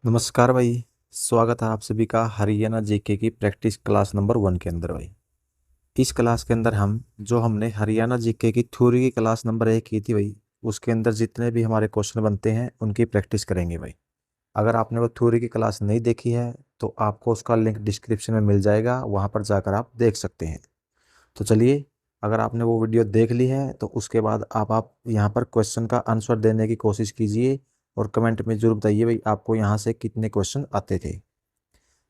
नमस्कार भाई। स्वागत है आप सभी का हरियाणा जीके की प्रैक्टिस क्लास नंबर 1 के अंदर भाई। इस क्लास के अंदर हमने हरियाणा जीके की थ्योरी की क्लास नंबर 1 की थी भाई। उसके अंदर जितने भी हमारे क्वेश्चन बनते हैं उनकी प्रैक्टिस करेंगे भाई। अगर आपने वो थ्योरी की क्लास नहीं देखी है तो आपको उसका लिंक डिस्क्रिप्शन में मिल जाएगा, वहाँ पर जाकर आप देख सकते हैं। तो चलिए, अगर आपने वो वीडियो देख ली है तो उसके बाद आप यहाँ पर क्वेश्चन का आंसर देने की कोशिश कीजिए और कमेंट में जरूर बताइए भाई आपको यहाँ से कितने क्वेश्चन आते थे।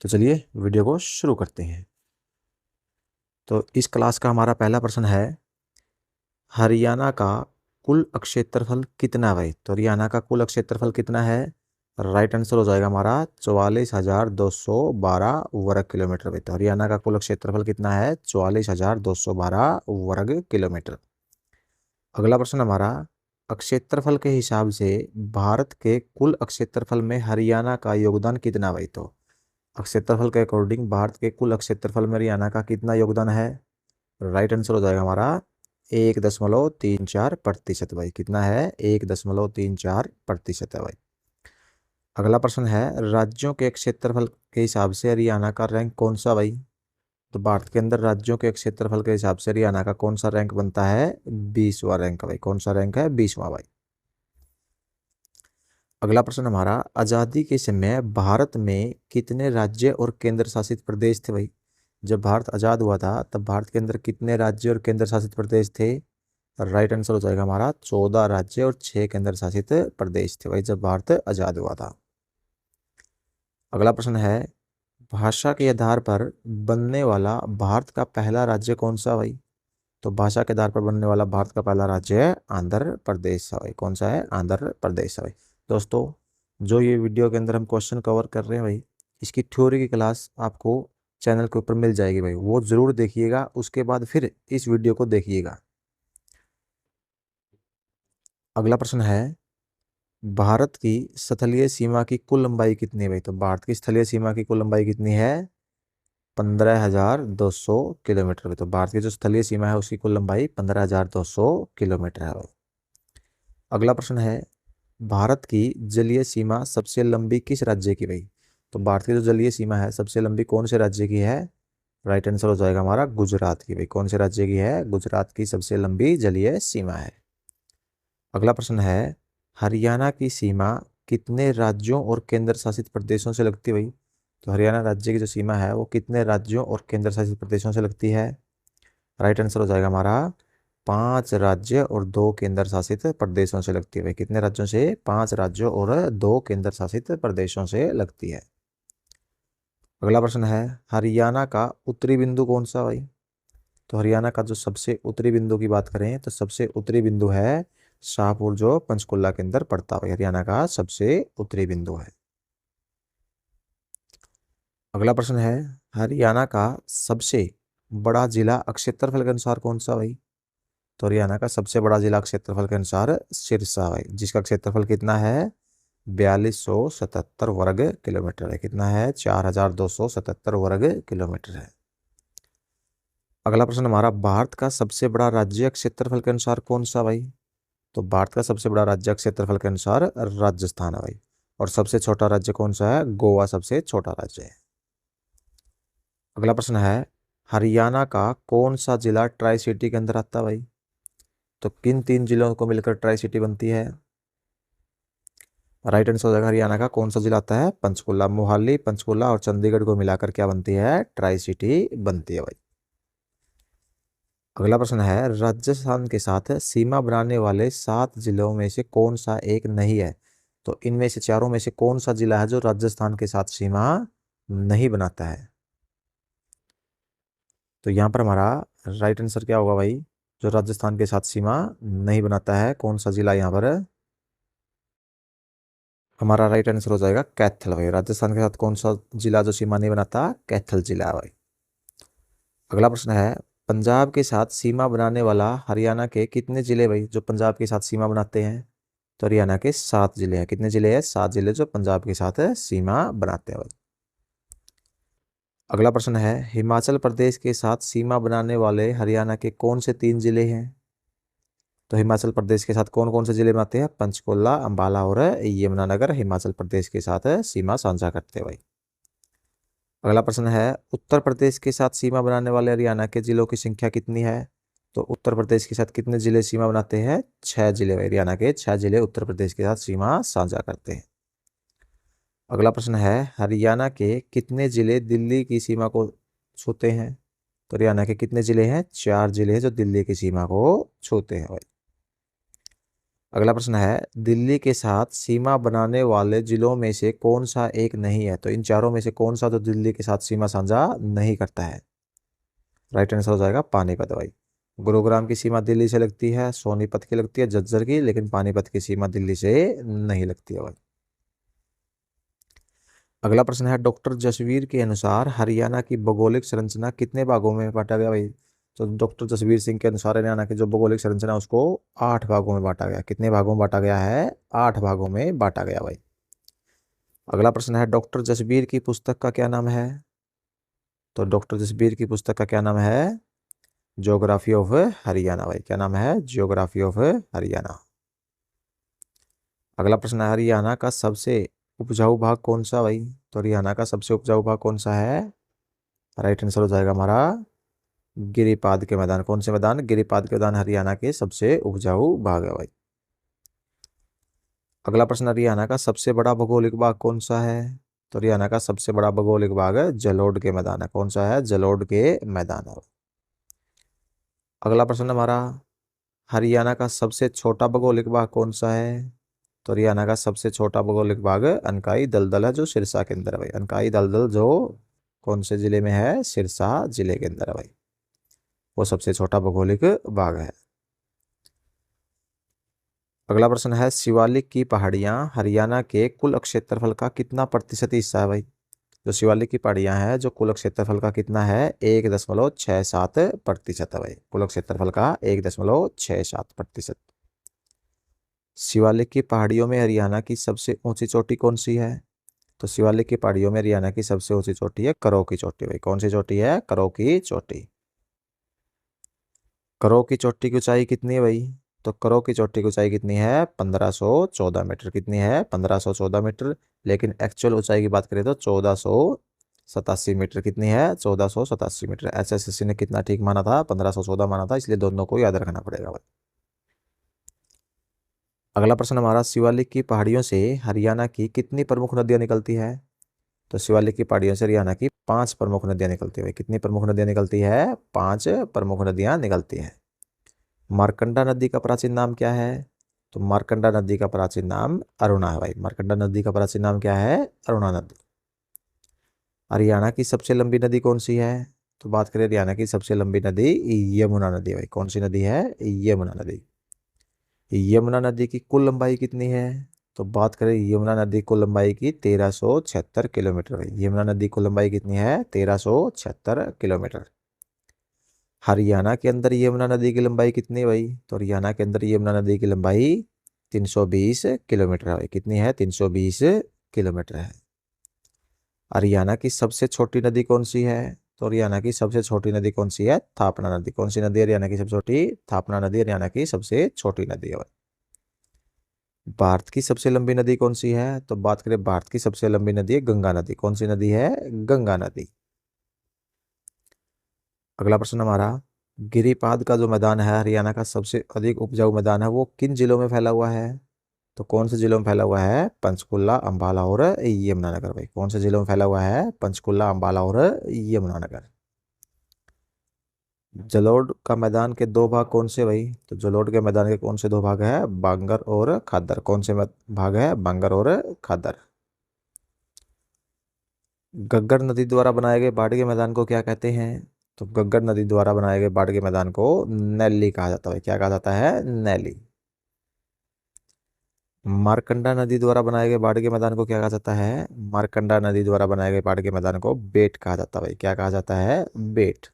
तो चलिए वीडियो को शुरू करते हैं। तो इस क्लास का हमारा पहला प्रश्न है, हरियाणा का कुल क्षेत्रफल कितना है भाई। तो हरियाणा का कुल क्षेत्रफल कितना है? राइट आंसर हो जाएगा हमारा 44,212 वर्ग किलोमीटर भाई। तो हरियाणा का कुल क्षेत्रफल कितना है? 44,212 वर्ग किलोमीटर। अगला प्रश्न हमारा, क्षेत्रफल के हिसाब से भारत के कुल क्षेत्रफल में हरियाणा का योगदान कितना भाई। तो क्षेत्रफल के अकॉर्डिंग भारत के कुल क्षेत्रफल में हरियाणा का कितना योगदान है? राइट आंसर हो जाएगा हमारा 1.34% भाई। कितना है? 1.34% है भाई। अगला प्रश्न है, राज्यों के क्षेत्रफल के हिसाब से हरियाणा का रैंक कौन सा भाई। तो भारत के अंदर राज्यों के क्षेत्रफल के हिसाब से हरियाणा का कौन सा रैंक बनता है? 20वां रैंक भाई। कौन सा रैंक है? 20वां भाई। अगला प्रश्न हमारा, आज़ादी के समय भारत में कितने राज्य और केंद्र शासित प्रदेश थे भाई। जब भारत आज़ाद हुआ था तब भारत के अंदर कितने राज्य और केंद्र शासित प्रदेश थे? राइट आंसर हो जाएगा हमारा 14 राज्य और 6 केंद्र शासित प्रदेश थे भाई जब भारत आज़ाद हुआ था। अगला प्रश्न है, भाषा के आधार पर बनने वाला भारत का पहला राज्य कौन सा भाई। तो भाषा के आधार पर बनने वाला भारत का पहला राज्य है आंध्र प्रदेश है भाई। कौन सा है? आंध्र प्रदेश है भाई। दोस्तों, जो ये वीडियो के अंदर हम क्वेश्चन कवर कर रहे हैं भाई, इसकी थ्योरी की क्लास आपको चैनल के ऊपर मिल जाएगी भाई। वो जरूर देखिएगा, उसके बाद फिर इस वीडियो को देखिएगा। अगला प्रश्न है, भारत की स्थलीय सीमा की कुल लंबाई कितनी है भाई। तो भारत की स्थलीय सीमा की कुल लंबाई कितनी है? 15,200 किलोमीटर। तो भारत की जो स्थलीय सीमा है उसकी कुल लंबाई 15,200 किलोमीटर है भाई। अगला प्रश्न है, भारत की जलीय सीमा सबसे लंबी किस राज्य की भाई। तो भारत की जो जलीय सीमा है सबसे लंबी कौन से राज्य की है? राइट आंसर हो जाएगा हमारा गुजरात की भाई। कौन से राज्य की है? गुजरात की सबसे लंबी जलीय सीमा है। अगला प्रश्न है, हरियाणा की सीमा कितने राज्यों और केंद्र शासित प्रदेशों से लगती है भाई। तो हरियाणा राज्य की जो सीमा है वो कितने राज्यों और केंद्र शासित प्रदेशों से लगती है? राइट आंसर हो जाएगा हमारा 5 राज्य और 2 केंद्र शासित प्रदेशों से लगती है भाई। कितने राज्यों से? 5 राज्यों और 2 केंद्र शासित प्रदेशों से लगती है। अगला प्रश्न है, हरियाणा का उत्तरी बिंदु कौन सा भाई। तो हरियाणा का जो सबसे उत्तरी बिंदु की बात करें तो सबसे उत्तरी बिंदु है शाहपुर, जो पंचकुला के अंदर पड़ता है। हरियाणा का सबसे उत्तरी बिंदु है। अगला प्रश्न है, हरियाणा का सबसे बड़ा जिला क्षेत्रफल के अनुसार कौन सा भाई। तो हरियाणा का सबसे बड़ा जिला क्षेत्रफल के अनुसार सिरसा है, जिसका क्षेत्रफल कितना है? 4277 वर्ग किलोमीटर है। कितना है? 4277 वर्ग किलोमीटर है। अगला प्रश्न हमारा, भारत का सबसे बड़ा राज्य क्षेत्रफल के अनुसार कौन सा भाई। तो भारत का सबसे बड़ा राज्य क्षेत्रफल के अनुसार राजस्थान है भाई। और सबसे छोटा राज्य कौन सा है? गोवा सबसे छोटा राज्य है। अगला प्रश्न है, हरियाणा का कौन सा जिला ट्राई सिटी के अंदर आता है भाई। तो किन 3 जिलों को मिलकर ट्राई सिटी बनती है? राइट आंसर हो जाएगा हरियाणा का कौन सा जिला आता है? पंचकुला। मोहाली, पंचकुला और चंडीगढ़ को मिलाकर क्या बनती है? ट्राई सिटी बनती है भाई। अगला प्रश्न है, राजस्थान के साथ सीमा बनाने वाले 7 जिलों में से कौन सा एक नहीं है। तो इनमें से चारों में से कौन सा जिला है जो राजस्थान के साथ सीमा नहीं बनाता है? तो यहाँ पर हमारा राइट आंसर क्या होगा भाई? जो राजस्थान के साथ सीमा नहीं बनाता है, कौन सा जिला यहाँ पर? हमारा राइट आंसर हो जाएगा कैथल भाई। राजस्थान के साथ कौन सा जिला जो सीमा नहीं बनाता? कैथल जिला है भाई। अगला प्रश्न है, पंजाब के साथ सीमा बनाने वाला हरियाणा के कितने जिले भाई जो पंजाब के साथ सीमा बनाते हैं। तो हरियाणा के 7 जिले हैं। कितने जिले हैं? 7 जिले जो पंजाब के साथ सीमा बनाते हैं भाई। अगला प्रश्न है, हिमाचल प्रदेश के साथ सीमा बनाने वाले हरियाणा के कौन से 3 जिले हैं। तो हिमाचल प्रदेश के साथ कौन कौन से जिले बनाते हैं? पंचकुला, अंबाला और यमुनानगर हिमाचल प्रदेश के साथ सीमा साझा करते हैं भाई। अगला प्रश्न है, उत्तर प्रदेश के साथ सीमा बनाने वाले हरियाणा के जिलों की संख्या कितनी है? तो उत्तर प्रदेश के साथ कितने जिले सीमा बनाते हैं? 6 जिले। हरियाणा के 6 जिले उत्तर प्रदेश के साथ सीमा साझा करते हैं। अगला प्रश्न है, हरियाणा के कितने जिले दिल्ली की सीमा को छूते हैं? तो हरियाणा के कितने जिले हैं? 4 जिले हैं जो दिल्ली की सीमा को छूते हैं भाई। अगला प्रश्न है, दिल्ली के साथ सीमा बनाने वाले जिलों में से कौन सा एक नहीं है? तो इन चारों में से कौन सा तो दिल्ली के साथ सीमा साझा नहीं करता है? राइट आंसर हो जाएगा पानीपत भाई। गुरुग्राम की सीमा दिल्ली से लगती है, सोनीपत की लगती है, झज्जर की, लेकिन पानीपत की सीमा दिल्ली से नहीं लगती है भाई। अगला प्रश्न है, डॉक्टर जसवीर के अनुसार हरियाणा की भौगोलिक संरचना कितने भागों में बांटा गया भाई? तो डॉक्टर जसवीर सिंह के अनुसार हरियाणा की जो भौगोलिक संरचना है उसको 8 भागों में बांटा गया। कितने भागों में बांटा गया है? 8 भागों में बांटा गया भाई। अगला प्रश्न है, डॉक्टर जसबीर की पुस्तक का क्या नाम है? तो डॉक्टर जसबीर की पुस्तक का क्या नाम है? ज्योग्राफी ऑफ हरियाणा भाई। क्या नाम है? Geography of Haryana. अगला प्रश्न है, हरियाणा का सबसे उपजाऊ भाग कौन सा भाई? तो हरियाणा का सबसे उपजाऊ भाग कौन सा है? राइट आंसर हो जाएगा हमारा गिरिपाद के मैदान। कौन से मैदान? गिरिपाद के मैदान हरियाणा के सबसे उपजाऊ भाग है भाई। अगला प्रश्न, हरियाणा का सबसे बड़ा भौगोलिक भाग कौन सा है? तो हरियाणा का सबसे बड़ा भौगोलिक भाग है जलोढ़ के मैदान है। कौन सा है? जलोढ़ के मैदान है। अगला प्रश्न हमारा, हरियाणा का सबसे छोटा भौगोलिक भाग कौन सा है? तो हरियाणा का सबसे छोटा भौगोलिक भाग अनकाई दलदल है जो सिरसा के अंदर है भाई। अनकाई दलदल जो कौन से जिले में है? सिरसा जिले के अंदर है भाई। वो सबसे छोटा भौगोलिक भाग है। अगला प्रश्न है, शिवालिक की पहाड़ियां हरियाणा के कुल क्षेत्रफल का कितना प्रतिशत हिस्सा है भाई? जो शिवालिक की पहाड़ियां हैं जो कुल क्षेत्रफल का कितना है? 1.67% है भाई। कुल क्षेत्रफल का 1.67%। शिवालिक की पहाड़ियों में हरियाणा की सबसे ऊंची चोटी कौन सी है? तो शिवालिक की पहाड़ियों में हरियाणा की सबसे ऊंची चोटी है करो की चोटी भाई। कौन सी चोटी है? करो की चोटी। करो की चोटी की ऊंचाई कितनी है भाई? तो करो की चोटी की ऊंचाई कितनी है? 1514 मीटर। कितनी है? 1514 मीटर। लेकिन एक्चुअल ऊंचाई की बात करें तो 1487 मीटर। कितनी है? 1487 मीटर। एसएससी ने कितना ठीक माना था? 1514 माना था, इसलिए दोनों को याद रखना पड़ेगा भाई। अगला प्रश्न हमारा, शिवालिक की पहाड़ियों से हरियाणा की कितनी प्रमुख नदियां निकलती है? तो शिवालिक की पहाड़ियों से हरियाणा की 5 प्रमुख नदियां निकलती है। कितनी प्रमुख नदियां निकलती है? 5 प्रमुख नदियां निकलती है। मारकंडा नदी का प्राचीन नाम क्या है? तो मारकंडा नदी का प्राचीन नाम अरुणा है भाई। मारकंडा नदी का प्राचीन नाम क्या है? अरुणा नदी। हरियाणा की सबसे लंबी नदी कौन सी है? तो बात करें हरियाणा की सबसे लंबी नदी, यमुना नदी भाई। कौन सी नदी है? यमुना नदी। यमुना नदी की कुल लंबाई कितनी है? तो बात करें यमुना नदी की लंबाई की 1376 किलोमीटर भाई। यमुना नदी की लंबाई कितनी है? 1376 किलोमीटर। हरियाणा के अंदर यमुना नदी की लंबाई कितनी है भाई? तो हरियाणा के अंदर यमुना नदी की लंबाई 320 किलोमीटर है भाई। कितनी है? 320 किलोमीटर है। हरियाणा की सबसे छोटी नदी कौन सी है? तो हरियाणा की सबसे छोटी नदी कौन सी है? थापना नदी। कौन सी नदी हरियाणा की सबसे छोटी? थापना नदी हरियाणा की सबसे छोटी नदी है भाई। भारत की सबसे लंबी नदी कौन सी है? तो बात करें भारत की सबसे लंबी नदी है गंगा नदी। कौन सी नदी है? गंगा नदी। अगला प्रश्न हमारा, गिरिपाद का जो मैदान है हरियाणा का सबसे अधिक उपजाऊ मैदान है, वो किन जिलों में फैला हुआ है? तो कौन से जिलों में फैला हुआ है? पंचकुला, अंबाला और यमुनानगर भाई। कौन से जिलों में फैला हुआ है? पंचकुला, अंबाला और यमुनानगर। जलोढ़ का मैदान के 2 भाग कौन से भाई? तो जलोढ़ के मैदान के कौन से 2 भाग है? बांगर और खादर। कौन से भाग है? बांगर और खादर। गग्गर नदी द्वारा बनाए गए बाढ़ के मैदान को क्या कहते हैं? तो गग्गर नदी द्वारा बनाए गए बाढ़ के मैदान को नैली कहा जाता है। क्या कहा जाता है? नैली। मारकंडा नदी द्वारा बनाए गए बाढ़ के मैदान को क्या कहा जाता है? मारकंडा नदी द्वारा बनाए गए बाढ़ के मैदान को बेट कहा जाता है भाई। क्या कहा जाता है? बेट।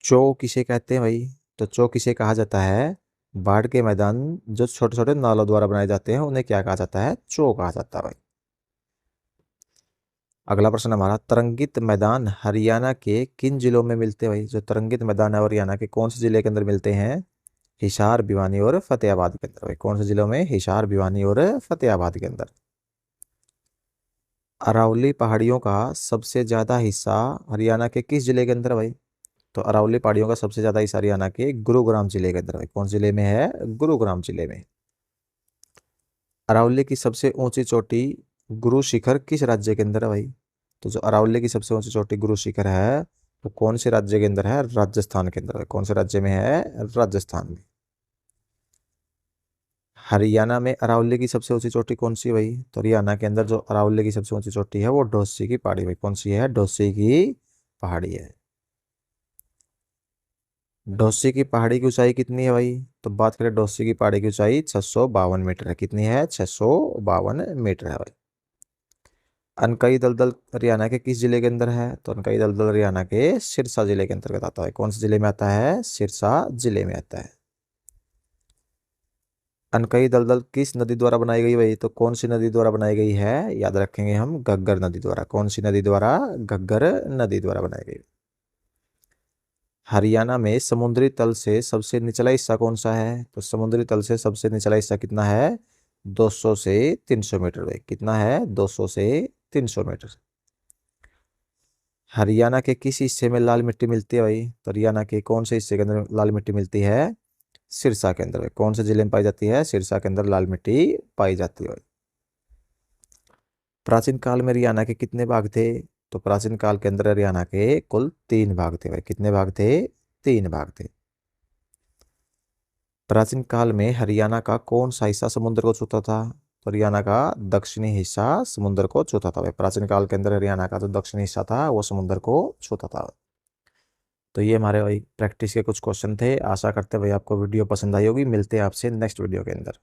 चो किसे कहते हैं भाई? तो चो किसे कहा जाता है? बाढ़ के मैदान जो छोटे छोटे नालों द्वारा बनाए जाते हैं उन्हें क्या कहा जाता है? चो कहा जाता है भाई। अगला प्रश्न हमारा, तरंगित मैदान हरियाणा के किन जिलों में मिलते हैं भाई? जो तरंगित मैदान है हरियाणा के कौन से जिले के अंदर मिलते हैं? हिसार, भिवानी और फतेहाबाद के अंदर भाई। कौन से जिलों में? हिसार, भिवानी और फतेहाबाद के अंदर। अरावली पहाड़ियों का सबसे ज्यादा हिस्सा हरियाणा के किस जिले के अंदर है भाई? तो अरावली पहाड़ियों का सबसे ज्यादा हिस्सा हरियाणा के गुरुग्राम जिले के अंदर भाई। कौन जिले में है? गुरुग्राम जिले में। अरावली की सबसे ऊंची चोटी गुरु शिखर किस राज्य के अंदर है भाई? तो जो अरावली की सबसे ऊंची चोटी गुरु शिखर है वो कौन से राज्य के अंदर है? राजस्थान के अंदर है। कौन से राज्य में है? राजस्थान में। हरियाणा में अरावली की सबसे ऊंची चोटी कौन सी है भाई? तो हरियाणा के अंदर जो अरावली की सबसे ऊंची चोटी है वो डोसी की पहाड़ी भाई। कौन सी है? डोसी की पहाड़ी है। डोसी की पहाड़ी की ऊंचाई कितनी है भाई? तो बात करें डोसी की पहाड़ी की ऊंचाई 652 मीटर है। कितनी है? 652 मीटर है भाई। अनकई दलदल हरियाणा के किस जिले के अंदर है? तो अनकई दलदल हरियाणा के सिरसा जिले के अंतर्गत आता है। कौन से जिले में आता है? सिरसा जिले में आता है। अनकई दलदल किस नदी द्वारा बनाई गई भाई? तो कौन सी नदी द्वारा बनाई गई है? याद रखेंगे हम, घग्गर नदी द्वारा। कौन सी नदी द्वारा? घग्गर नदी द्वारा बनाई गई। हरियाणा में समुद्री तल से सबसे निचला हिस्सा कौन सा है? तो समुद्री तल से सबसे निचला हिस्सा कितना है? 200 से 300 मीटर भाई। कितना है? 200 से 300 मीटर। हरियाणा के किस हिस्से में लाल मिट्टी मिलती है भाई? तो हरियाणा के कौन से हिस्से के अंदर लाल मिट्टी मिलती है? सिरसा के अंदर भाई। कौन से जिले में पाई जाती है? सिरसा के अंदर लाल मिट्टी पाई जाती है भाई। प्राचीन काल में हरियाणा के कितने भाग थे? तो प्राचीन काल के अंदर हरियाणा के कुल 3 भाग थे भाई। कितने भाग थे? 3 भाग थे। प्राचीन काल में हरियाणा का कौन सा हिस्सा समुद्र को छूता था? तो हरियाणा का दक्षिणी हिस्सा समुद्र को छूता था भाई। प्राचीन काल के अंदर हरियाणा का जो दक्षिणी हिस्सा था वो समुद्र को छूता था। तो ये हमारे भाई प्रैक्टिस के कुछ क्वेश्चन थे। आशा करते हैं भाई आपको वीडियो पसंद आई होगी। मिलते हैं आपसे नेक्स्ट वीडियो के अंदर।